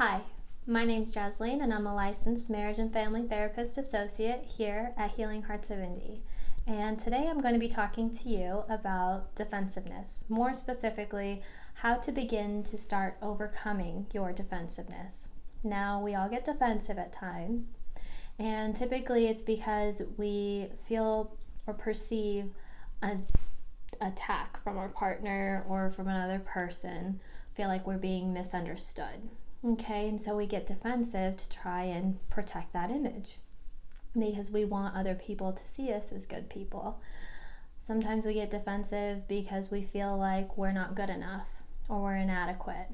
Hi, my name's Jasleen and I'm a licensed marriage and family therapist associate here at Healing Hearts of Indy. And today I'm going to be talking to you about defensiveness, more specifically, how to begin to start overcoming your defensiveness. Now, we all get defensive at times, and typically it's because we feel or perceive an attack from our partner or from another person, feel like we're being misunderstood. Okay, and so we get defensive to try and protect that image because we want other people to see us as good people. Sometimes we get defensive because we feel like we're not good enough or we're inadequate.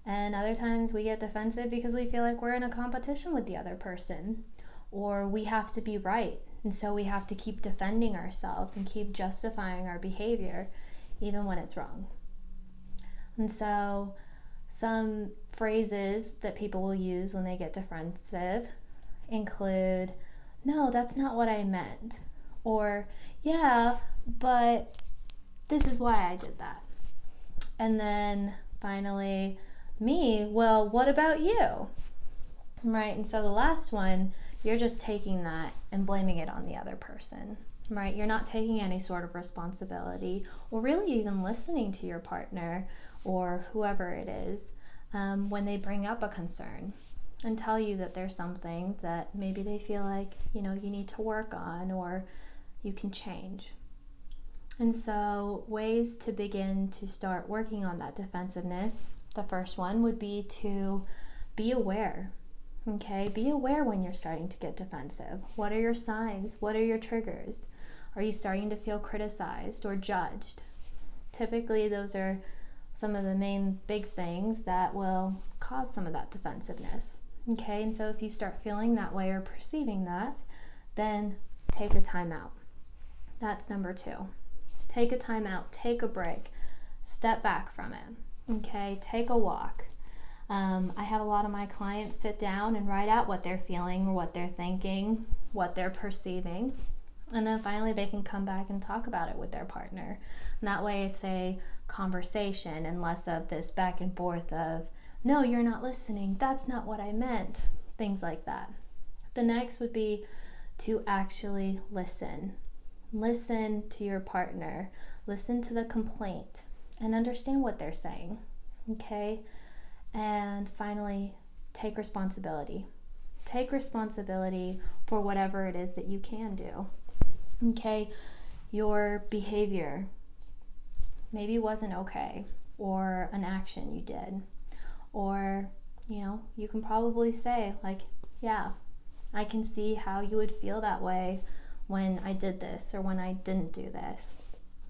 And other times we get defensive because we feel like we're in a competition with the other person or we have to be right. And so we have to keep defending ourselves and keep justifying our behavior even when it's wrong. And so some phrases that people will use when they get defensive include, "No, that's not what I meant," or "Yeah, but this is why I did that." And then finally, "Me, well, what about you?" Right? And so the last one, you're just taking that and blaming it on the other person, right? You're not taking any sort of responsibility or really even listening to your partner or whoever it is when they bring up a concern and tell you that there's something that maybe they feel like, you need to work on or you can change. And so ways to begin to start working on that defensiveness, the first one would be to be aware. Okay, be aware when you're starting to get defensive. What are your signs? What are your triggers? Are you starting to feel criticized or judged? Typically, those are some of the main big things that will cause some of that defensiveness. Okay, and so if you start feeling that way or perceiving that, then take a time out. That's number 2. Take a time out, take a break, step back from it. Okay, take a walk. I have a lot of my clients sit down and write out what they're feeling or what they're thinking, what they're perceiving. And then finally they can come back and talk about it with their partner. And that way it's a conversation and less of this back and forth of, "No, you're not listening. That's not what I meant." Things like that. The next would be to actually listen. Listen to your partner. Listen to the complaint and understand what they're saying. Okay? And finally, take responsibility. Take responsibility for whatever it is that you can do. Okay, your behavior maybe wasn't okay, or an action you did, or you can probably say like, "Yeah, I can see how you would feel that way when I did this or when I didn't do this."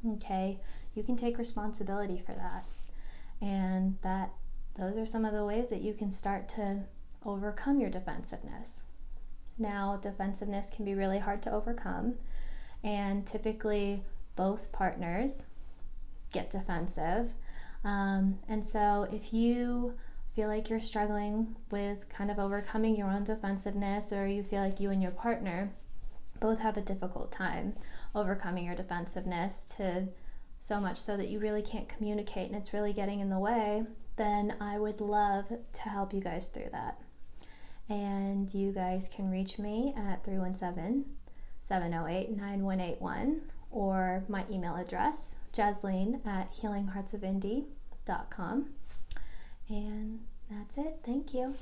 Okay, you can take responsibility for that, and those are some of the ways that you can start to overcome your defensiveness. Now, defensiveness can be really hard to overcome. And typically both partners get defensive. And so if you feel like you're struggling with kind of overcoming your own defensiveness, or you feel like you and your partner both have a difficult time overcoming your defensiveness, to so much so that you really can't communicate and it's really getting in the way, then I would love to help you guys through that. And you guys can reach me at 317-708-9181 or my email address, Jasleen@healingheartsofindy.com. And that's it. Thank you.